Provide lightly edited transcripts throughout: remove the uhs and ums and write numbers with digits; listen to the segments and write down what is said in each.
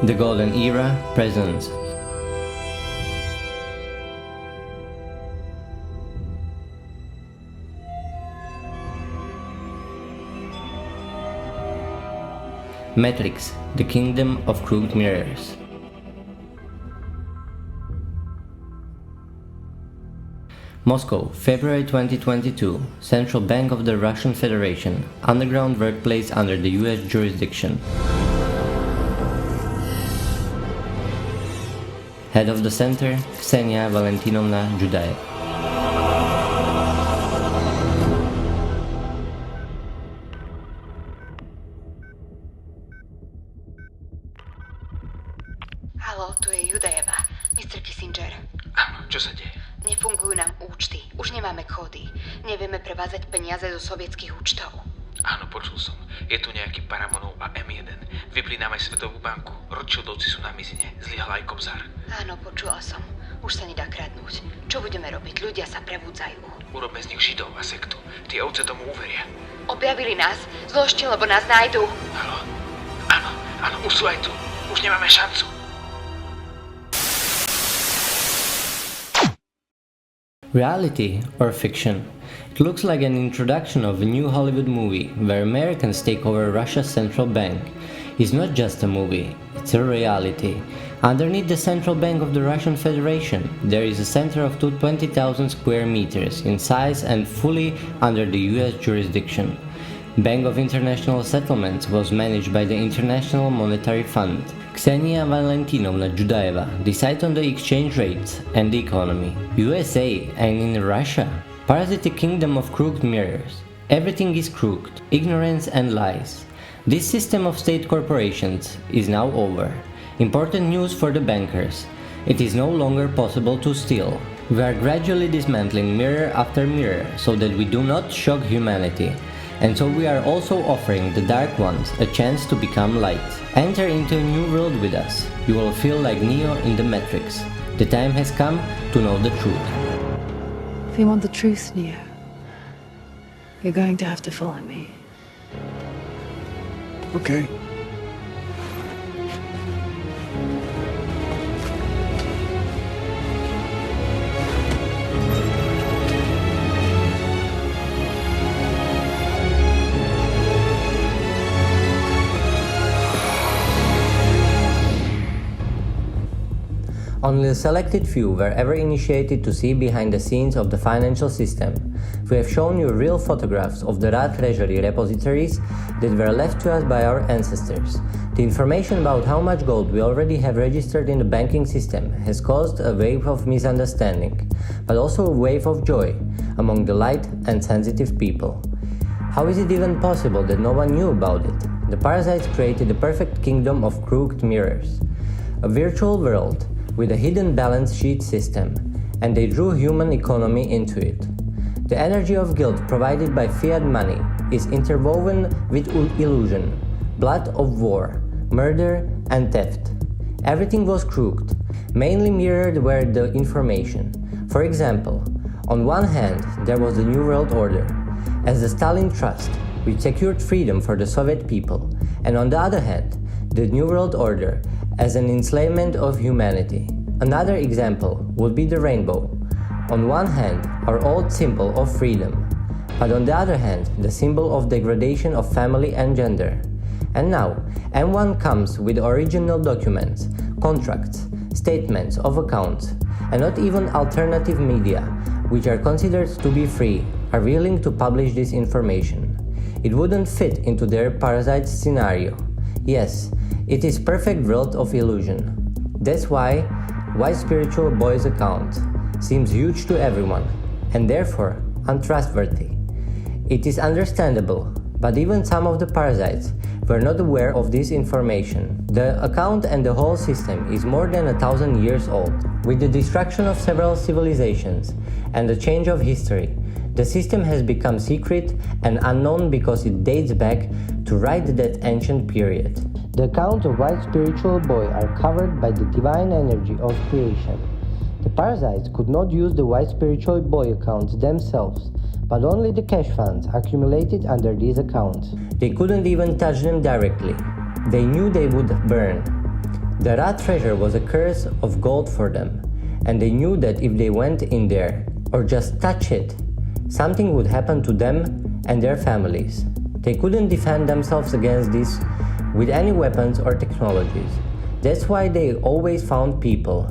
The Golden Era presents. Matrix, the Kingdom of Crooked Mirrors. Moscow, February 2022. Central Bank of the Russian Federation. Underground workplace under the US jurisdiction. Head of the center, Ksenia Valentinovna Judaeva. Haló, tu je Judaeva. Mr. Kissinger. Áno, čo sa deje? Nefungujú nám účty. Už nemáme kódy. Nevieme prevázať peniaze zo sovietských účtov. Áno, počul som. Je tu nejaký Paramonov a M1. Vypli nám aj Svetovú banku. Rothschildovci sú na mizine. Zlyhal aj Kobzár. Áno, počula som. Už sa nedá kradnúť. Čo budeme robiť? Ľudia sa prebudzajú. Urobme z nich Židov a sektu. Tie ovce tomu uveria. Objavili nás. Zložte, lebo nás nájdú. Haló? Áno, už sú aj tu. Už nemáme šancu. Reality or fiction? It looks like an introduction of a new Hollywood movie where Americans take over Russia's central bank. It's not just a movie, it's a reality. Underneath the central bank of the Russian Federation, there is a center of 20,000 square meters in size and fully under the US jurisdiction. Bank of International Settlements was managed by the International Monetary Fund. Ksenia Valentinovna Judaeva decides on the exchange rates and the economy. USA and in Russia, parasitic kingdom of crooked mirrors. Everything is crooked, ignorance and lies. This system of state corporations is now over. Important news for the bankers. It is no longer possible to steal. We are gradually dismantling mirror after mirror so that we do not shock humanity. And so we are also offering the dark ones a chance to become light. Enter into a new world with us. You will feel like Neo in the Matrix. The time has come to know the truth. If you want the truth, Neo, you're going to have to follow me. Okay. Only a selected few were ever initiated to see behind the scenes of the financial system. We have shown you real photographs of the raw treasury repositories that were left to us by our ancestors. The information about how much gold we already have registered in the banking system has caused a wave of misunderstanding, but also a wave of joy among the light and sensitive people. How is it even possible that no one knew about it? The parasites created the perfect kingdom of crooked mirrors, a virtual world with a hidden balance sheet system, and they drew human economy into it. The energy of guilt provided by fiat money is interwoven with illusion, blood of war, murder and theft. Everything was crooked, mainly mirrored were the information. For example, on one hand there was the New World Order, as the Stalin Trust, which secured freedom for the Soviet people, and on the other hand, the New World Order as an enslavement of humanity. Another example would be the rainbow. On one hand, our old symbol of freedom, but on the other hand, the symbol of degradation of family and gender. And now, M1 comes with original documents, contracts, statements of accounts, and not even alternative media, which are considered to be free, are willing to publish this information. It wouldn't fit into their parasite scenario. Yes, it is perfect world of illusion. That's why White Spiritual Boy's account seems huge to everyone, and therefore untrustworthy. It is understandable, but even some of the parasites were not aware of this information. The account and the whole system is more than 1,000 years old. With the destruction of several civilizations and the change of history, the system has become secret and unknown because it dates back to right that ancient period. The accounts of White Spiritual Boy are covered by the divine energy of creation. The parasites could not use the White Spiritual Boy accounts themselves, but only the cash funds accumulated under these accounts. They couldn't even touch them directly. They knew they would burn. The Ra treasure was a curse of gold for them, and they knew that if they went in there, or just touch it, something would happen to them and their families. They couldn't defend themselves against this with any weapons or technologies. That's why they always found people,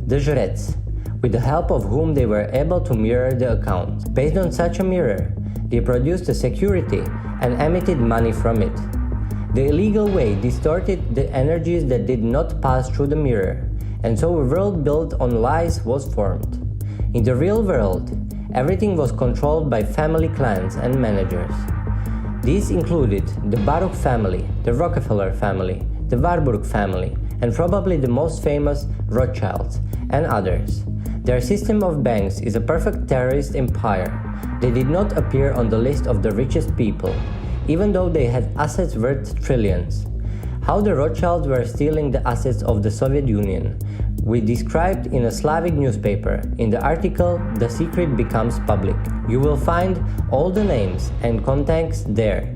the Jrets, with the help of whom they were able to mirror the account. Based on such a mirror, they produced a security and emitted money from it. The illegal way distorted the energies that did not pass through the mirror, and so a world built on lies was formed. In the real world, everything was controlled by family clans and managers. These included the Baruch family, the Rockefeller family, the Warburg family, and probably the most famous Rothschilds and others. Their system of banks is a perfect terrorist empire. They did not appear on the list of the richest people, even though they had assets worth trillions. How the Rothschilds were stealing the assets of the Soviet Union, we described in a Slavic newspaper in the article The Secret Becomes Public. You will find all the names and contacts there.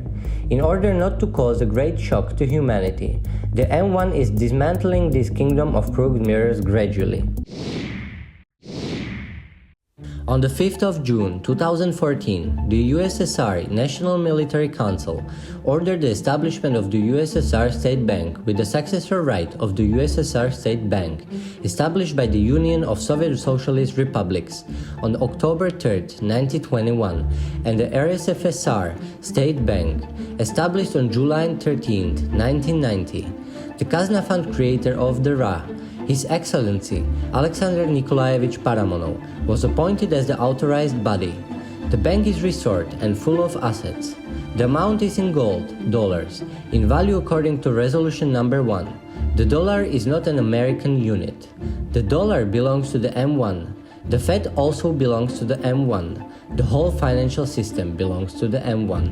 In order not to cause a great shock to humanity, the M1 is dismantling this kingdom of crooked mirrors gradually. On the 5th of June 2014, the USSR National Military Council ordered the establishment of the USSR State Bank with the successor right of the USSR State Bank, established by the Union of Soviet Socialist Republics on October 3, 1921, and the RSFSR State Bank, established on July 13, 1990. The Kazna Fund creator of the Ra, His Excellency Alexander Nikolaevich Paramonov, was appointed as the authorized body. The bank is restored and full of assets. The amount is in gold, dollars, in value according to Resolution Number 1. The dollar is not an American unit. The dollar belongs to the M1. The Fed also belongs to the M1. The whole financial system belongs to the M1.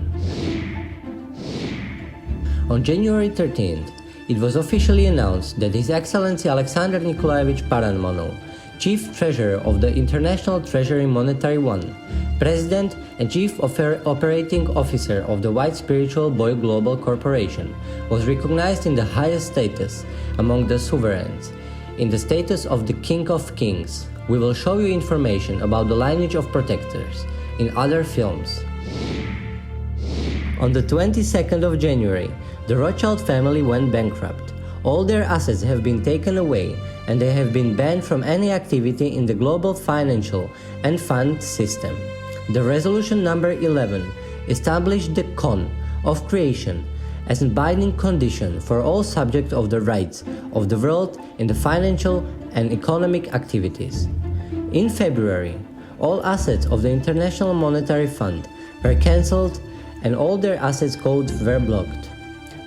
On January 13th, it was officially announced that His Excellency Alexander Nikolaevich Paramonov, Chief Treasurer of the International Treasury Monetary Fund, President and Chief Operating Officer of the White Spiritual Boy Global Corporation, was recognized in the highest status among the sovereigns, in the status of the King of Kings. We will show you information about the lineage of protectors in other films. On the 22nd of January, the Rothschild family went bankrupt. All their assets have been taken away, and they have been banned from any activity in the global financial and fund system. The Resolution Number 11 established the Con of creation as a binding condition for all subjects of the rights of the world in the financial and economic activities. In February, all assets of the International Monetary Fund were cancelled and all their assets codes were blocked.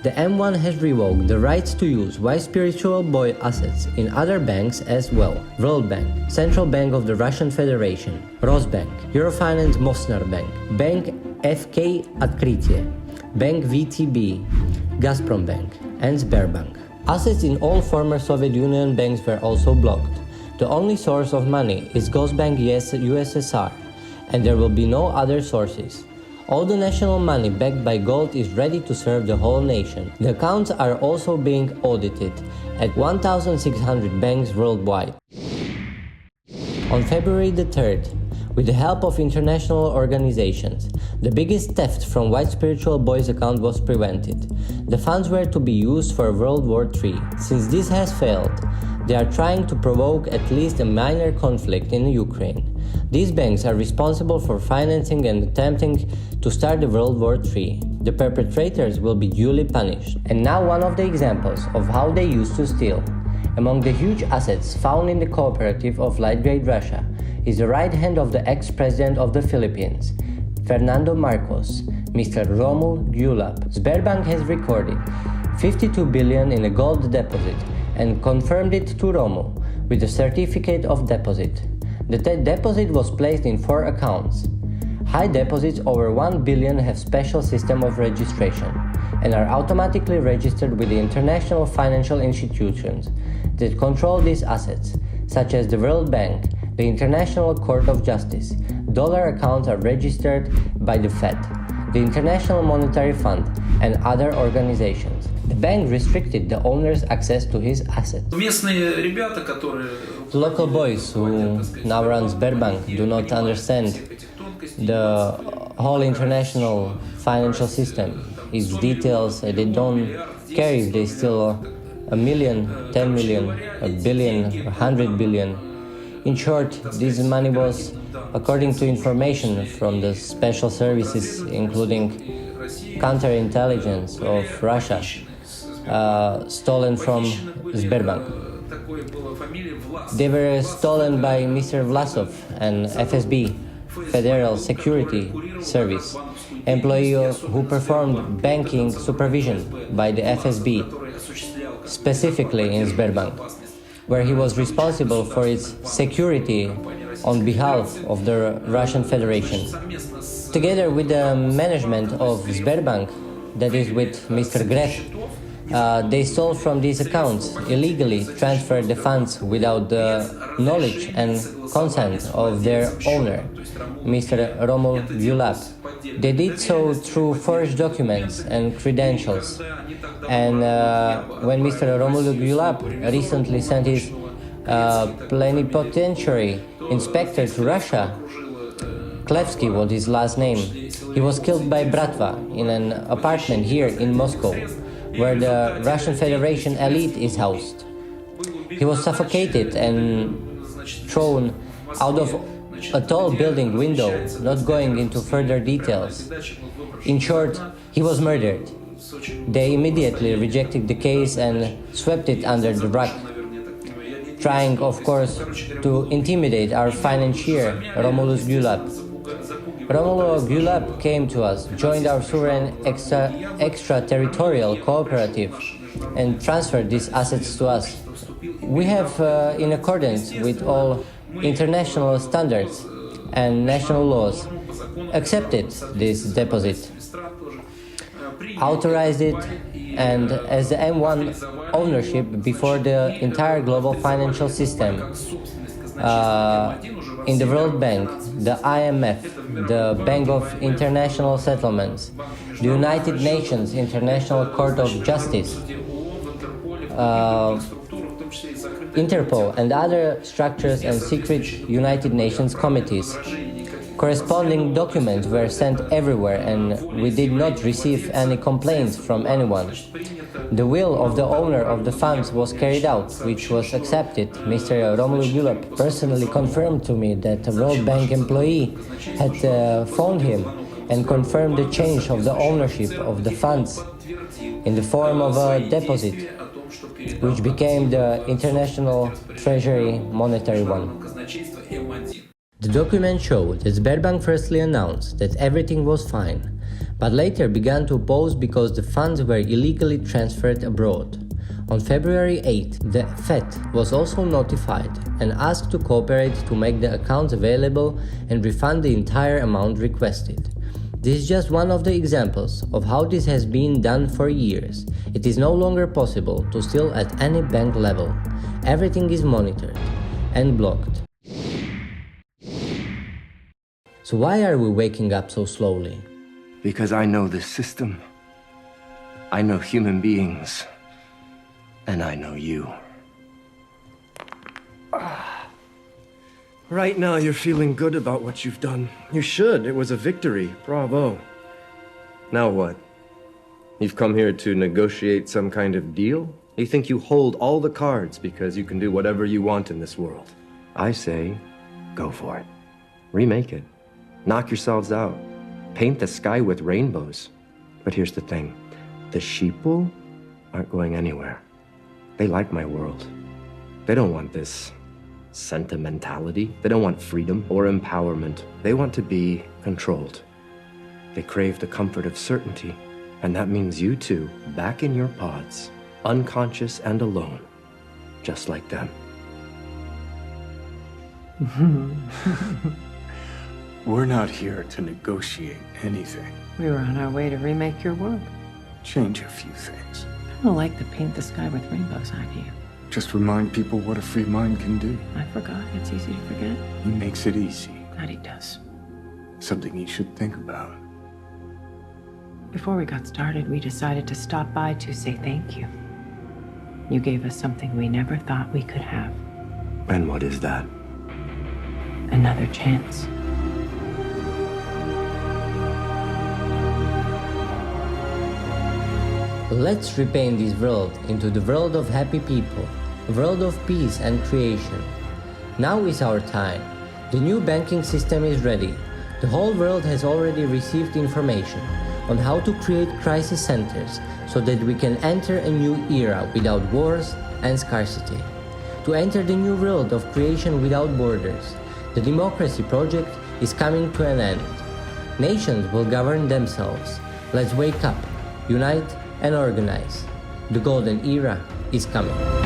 The M1 has revoked the rights to use White Spiritual Boy assets in other banks as well: World Bank, Central Bank of the Russian Federation, Rosbank, Eurofinance Mostar Bank, Bank FK Открытие, Bank VTB, Gazprom Bank, and Sberbank. Assets in all former Soviet Union banks were also blocked. The only source of money is Gosbank USSR, and there will be no other sources. All the national money backed by gold is ready to serve the whole nation. The accounts are also being audited at 1,600 banks worldwide. On February the 3rd, with the help of international organizations, the biggest theft from White Spiritual Boy's account was prevented. The funds were to be used for World War III. Since this has failed, they are trying to provoke at least a minor conflict in Ukraine. These banks are responsible for financing and attempting to start the World War III. The perpetrators will be duly punished. And now one of the examples of how they used to steal. Among the huge assets found in the cooperative of Light-Grade Russia is the right hand of the ex-president of the Philippines, Fernando Marcos, Mr. Romul Gulab. Sberbank has recorded 52 billion in a gold deposit and confirmed it to Romul with a certificate of deposit. The deposit was placed in 4 accounts. High deposits over 1 billion have special system of registration and are automatically registered with the international financial institutions that control these assets, such as the World Bank, the International Court of Justice. Dollar accounts are registered by the Fed, the International Monetary Fund, and other organizations. The bank restricted the owner's access to his assets. Местные ребята, которые The local boys who now run Sberbank do not understand the whole international financial system, its details. They don't care if they steal a million, 10 million, a billion, 100 billion. In short, this money was, according to information from the special services, including counterintelligence of Russia, stolen from Sberbank. They were stolen by Mr. Vlasov, an FSB, Federal Security Service, employee who performed banking supervision by the FSB, specifically in Sberbank, where he was responsible for its security on behalf of the Russian Federation. Together with the management of Sberbank, that is with Mr. Gref, they stole from these accounts, illegally transferred the funds without the knowledge and consent of their owner, Mr. Romul Gyulap. They did so through forged documents and credentials. And when Mr. Romul Gyulap recently sent his plenipotentiary inspector to Russia, Klevsky was his last name, he was killed by Bratva in an apartment here in Moscow, where the Russian Federation elite is housed. He was suffocated and thrown out of a tall building window, not going into further details. In short, he was murdered. They immediately rejected the case and swept it under the rug, trying, of course, to intimidate our financier, Romulus Gyulap. Romulu Gyulap came to us, joined our sovereign extraterritorial cooperative, and transferred these assets to us. We have, in accordance with all international standards and national laws, accepted this deposit, authorized it, and as the M1 ownership before the entire global financial system, in the World Bank, the IMF, the Bank of International Settlements, the United Nations International Court of Justice, Interpol, and other structures and secret United Nations committees. Corresponding documents were sent everywhere, and we did not receive any complaints from anyone. The will of the owner of the funds was carried out, which was accepted. Mr. Romulu Gyulap personally confirmed to me that a World Bank employee had phoned him and confirmed the change of the ownership of the funds in the form of a deposit, which became the International Treasury Monetary One. The document showed that Sberbank firstly announced that everything was fine, but later began to oppose because the funds were illegally transferred abroad. On February 8, the FED was also notified and asked to cooperate to make the accounts available and refund the entire amount requested. This is just one of the examples of how this has been done for years. It is no longer possible to steal at any bank level. Everything is monitored and blocked. So why are we waking up so slowly? Because I know this system. I know human beings. And I know you. Right now you're feeling good about what you've done. You should. It was a victory. Bravo. Now what? You've come here to negotiate some kind of deal? You think you hold all the cards because you can do whatever you want in this world. I say, go for it. Remake it. Knock yourselves out. Paint the sky with rainbows. But here's the thing. The sheeple aren't going anywhere. They like my world. They don't want this sentimentality. They don't want freedom or empowerment. They want to be controlled. They crave the comfort of certainty. And that means you two, back in your pods, unconscious and alone, just like them. We're not here to negotiate anything. We were on our way to remake your world. Change a few things. I don't like the paint the sky with rainbows idea. Just remind people what a free mind can do. I forgot. It's easy to forget. He makes it easy. That he does. Something you should think about. Before we got started, we decided to stop by to say thank you. You gave us something we never thought we could have. And what is that? Another chance. Let's repaint this world into the world of happy people, a world of peace and creation. Now is our time. The new banking system is ready. The whole world has already received information on how to create crisis centers so that we can enter a new era without wars and scarcity. To enter the new world of creation without borders, the democracy project is coming to an end. Nations will govern themselves. Let's wake up, unite and organize. The golden era is coming.